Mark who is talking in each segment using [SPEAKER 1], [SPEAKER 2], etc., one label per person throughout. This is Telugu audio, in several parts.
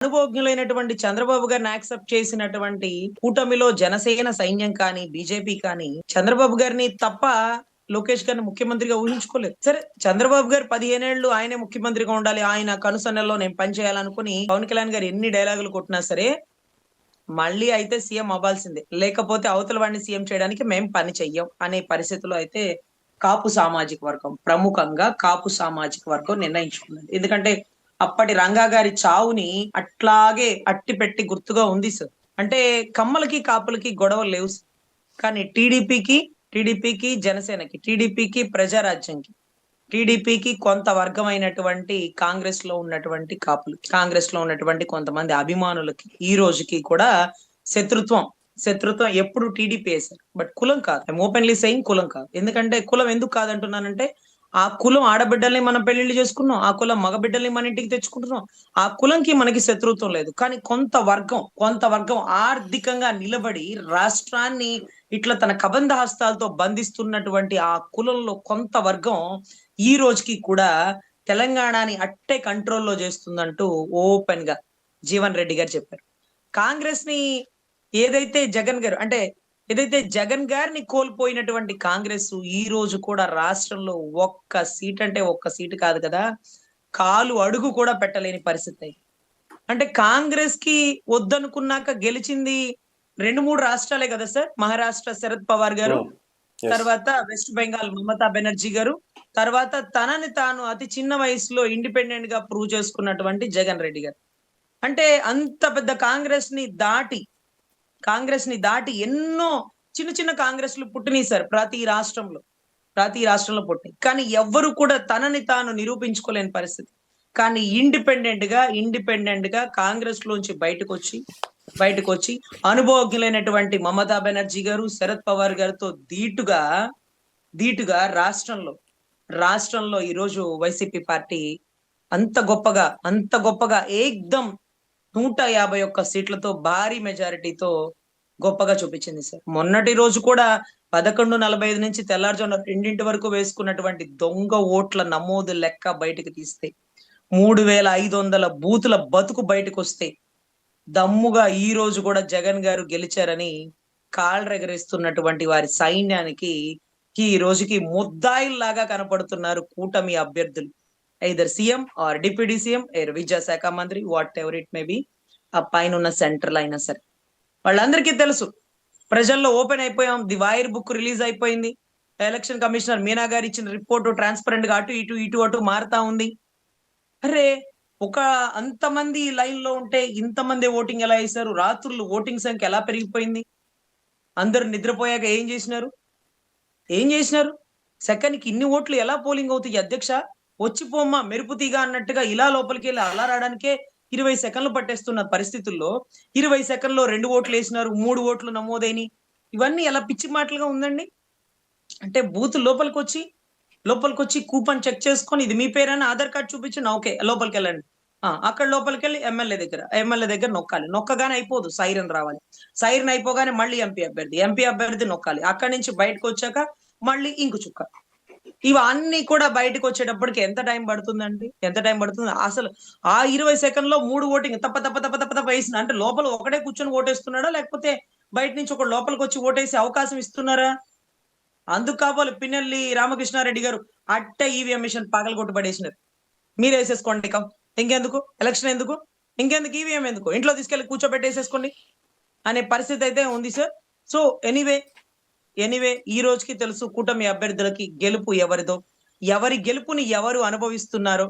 [SPEAKER 1] అనుభవజ్ఞులైనటువంటి చంద్రబాబు గారిని యాక్సెప్ట్ చేసినటువంటి కూటమిలో జనసేన సైన్యం కానీ, బీజేపీ కానీ చంద్రబాబు గారిని తప్ప లోకేష్ గారిని ముఖ్యమంత్రిగా ఊహించుకోలేదు. సరే చంద్రబాబు గారు 15 ఏళ్ళు ఆయనే ముఖ్యమంత్రిగా ఉండాలి. ఆయన కనుసన్నల్లో నేను పని చేయాలనుకుని పవన్ కళ్యాణ్ గారు ఎన్ని డైలాగులు కొట్టినా సరే మళ్ళీ అయితే సీఎం అవ్వాల్సిందే. లేకపోతే అవతల వాడిని సీఎం చేయడానికి మేము పని చెయ్యం అనే పరిస్థితిలో అయితే కాపు సామాజిక వర్గం ప్రముఖంగా కాపు సామాజిక వర్గం నిర్ణయించుకున్నది. ఎందుకంటే అప్పటి రంగా గారి చావుని అట్లాగే అట్టి పెట్టి గుర్తుగా ఉంది సార్. అంటే కమ్మలకి కాపులకి గొడవలు లేవు సార్. కానీ టీడీపీకి జనసేనకి, టీడీపీకి ప్రజారాజ్యంకి, టీడీపీకి కొంత వర్గమైనటువంటి కాంగ్రెస్ లో ఉన్నటువంటి కాపులు, కాంగ్రెస్ లో ఉన్నటువంటి కొంతమంది అభిమానులకి ఈ రోజుకి కూడా శత్రుత్వం శత్రుత్వం ఎప్పుడు టీడీపీ సార్. బట్ కులం కాదు. ఐఎమ్ ఓపెన్లీ సెయింగ్ కులం కాదు. ఎందుకంటే కులం ఎందుకు కాదంటున్నానంటే ఆ కులం ఆడబిడ్డల్ని మనం పెళ్లిళ్ళు చేసుకున్నాం, ఆ కులం మగబిడ్డల్ని మన ఇంటికి తెచ్చుకుంటున్నాం, ఆ కులంకి మనకి శత్రుత్వం లేదు. కానీ కొంత వర్గం ఆర్థికంగా నిలబడి రాష్ట్రాన్ని ఇట్లా తన కబంధ హస్తాలతో బంధిస్తున్నటువంటి ఆ కులంలో కొంత వర్గం ఈ రోజుకి కూడా తెలంగాణని అట్టే కంట్రోల్లో చేస్తుందంటూ ఓపెన్ గా జీవన్ రెడ్డి గారు చెప్పారు. కాంగ్రెస్ ని ఏదైతే జగన్ గారిని కోల్పోయినటువంటి కాంగ్రెస్ ఈ రోజు కూడా రాష్ట్రంలో ఒక్క సీట్ అంటే ఒక్క సీటు కాదు కదా, కాలు అడుగు కూడా పెట్టలేని పరిస్థితి. అంటే కాంగ్రెస్ కి వద్దనుకున్నాక గెలిచింది 2-3 రాష్ట్రాలే కదా సార్. మహారాష్ట్ర శరద్ పవార్ గారు,
[SPEAKER 2] Yes.
[SPEAKER 1] తర్వాత వెస్ట్ బెంగాల్ మమతా బెనర్జీ గారు, తర్వాత తనని తాను అతి చిన్న వయసులో ఇండిపెండెంట్ గా ప్రూవ్ చేసుకున్నటువంటి జగన్ రెడ్డి గారు. అంటే అంత పెద్ద కాంగ్రెస్ ని దాటి ఎన్నో చిన్న చిన్న కాంగ్రెస్లు పుట్టినాయి సార్ ప్రతి రాష్ట్రంలో పుట్టినాయి. కానీ ఎవ్వరు కూడా తనని తాను నిరూపించుకోలేని పరిస్థితి. కానీ ఇండిపెండెంట్ గా కాంగ్రెస్ లోంచి బయటకు వచ్చి అనుభవజ్ఞులైనటువంటి మమతా బెనర్జీ గారు, శరద్ పవార్ గారితో ధీటుగా రాష్ట్రంలో ఈరోజు వైసీపీ పార్టీ అంత గొప్పగా ఏకదం 151 సీట్లతో భారీ మెజారిటీతో గొప్పగా చూపించింది సార్. మొన్నటి రోజు కూడా 11:45 నుంచి తెల్లారుజామున 2 వరకు వేసుకున్నటువంటి దొంగ ఓట్ల నమోదు లెక్క బయటకు తీస్తే 3500 బూతుల బతుకు బయటకు వస్తే దమ్ముగా ఈ రోజు కూడా జగన్ గారు గెలిచారని కాళ్ళరెగరేస్తున్నటువంటి వారి సైన్యానికి ఈ రోజుకి ముద్దాయిల్లాగా కనపడుతున్నారు కూటమి అభ్యర్థులు. Either CM or deputy CM ఏర్ విద్యాశాఖ మంత్రి, whatever it may be, ఆ పైన ఉన్న సెంట్రల్ అయినా సరే వాళ్ళందరికీ తెలుసు. ప్రజల్లో ఓపెన్ అయిపోయాం. ది వైర్ బుక్ రిలీజ్ అయిపోయింది. ఎలక్షన్ కమిషనర్ మీనా గారు ఇచ్చిన రిపోర్టు ట్రాన్స్పరెంట్ గా అటు మారుతా ఉంది. అరే ఒక అంతమంది లైన్ లో ఉంటే ఇంతమంది ఓటింగ్ ఎలా వేశారు? రాత్రులు ఓటింగ్ సంఖ్య ఎలా పెరిగిపోయింది? అందరు నిద్రపోయాక ఏం చేసినారు? సెకండ్ కి ఇన్ని ఓట్లు ఎలా పోలింగ్ అవుతాయి? అధ్యక్ష వచ్చిపోమ్మా మెరుపు తీగ అన్నట్టుగా ఇలా లోపలికి వెళ్ళి అలా రావడానికే 20 సెకండ్లు పట్టేస్తున్న పరిస్థితుల్లో 20 సెకండ్లో 2 ఓట్లు వేసినారు, 3 ఓట్లు నమోదైనవి. ఇవన్నీ ఎలా పిచ్చి మాటలుగా ఉందండి. అంటే బూత్ లోపలికి వచ్చి కూపన్ చెక్ చేసుకొని ఇది మీ పేరైనా ఆధార్ కార్డు చూపించండి, ఓకే లోపలికి వెళ్ళండి. అక్కడ లోపలికి వెళ్ళి ఎమ్మెల్యే దగ్గర నొక్కగానే అయిపోదు, సైరన్ రావాలి. సైరన్ అయిపోగానే మళ్ళీ ఎంపీ అభ్యర్థి నొక్కాలి. అక్కడి నుంచి బయటకు వచ్చాక మళ్ళీ ఇంకు చుక్క. ఇవన్నీ కూడా బయటకు వచ్చేటప్పటికి ఎంత టైం పడుతుంది? అసలు ఆ 20 సెకండ్ లో 3 ఓటింగ్ తప్ప వేసిన అంటే లోపల ఒకటే కూర్చొని ఓటేస్తున్నాడా, లేకపోతే బయట నుంచి ఒక లోపలికి వచ్చి ఓటేసే అవకాశం ఇస్తున్నారా? అందుకు కాబోలు పిన్నెల్లి రామకృష్ణారెడ్డి గారు అట్టే ఈవీఎం మిషన్ పగలగొట్టు పడేసినారు. మీరు వేసేసుకోండి, ఇంకెందుకు ఎలక్షన్, ఇంకెందుకు ఈవీఎం, ఎందుకు ఇంట్లో తీసుకెళ్లి కూర్చోబెట్టేసేసుకోండి అనే పరిస్థితి అయితే ఉంది సార్. సో ఎనీవే ఈ రోజుకి తెలుసు కూటమి అభ్యర్థులకి గెలుపు ఎవరిదో, ఎవరి గెలుపుని ఎవరు అనుభవిస్తున్నారో,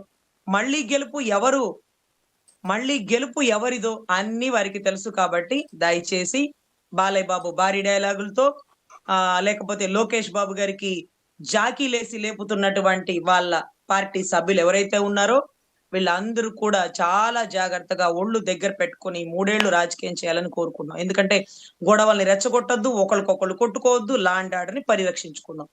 [SPEAKER 1] మళ్ళీ గెలుపు ఎవరిదో అన్ని వారికి తెలుసు. కాబట్టి దయచేసి బాలయ్య బాబు భారీ డైలాగులతో లేకపోతే లోకేష్ బాబు గారికి జాకీలేసి లేపుతున్నటువంటి వాళ్ళ పార్టీ సభ్యులు ఎవరైతే ఉన్నారో వీళ్ళందరూ కూడా చాలా జాగ్రత్తగా ఒళ్ళు దగ్గర పెట్టుకుని 3 ఏళ్లు రాజకీయం చేయాలని కోరుకున్నాం. ఎందుకంటే గొడవల్ని రెచ్చగొట్టొద్దు, ఒకరికొకళ్ళు కొట్టుకోవద్దు, లా అండ్ ఆర్డర్ ని పరిరక్షించుకుందాం.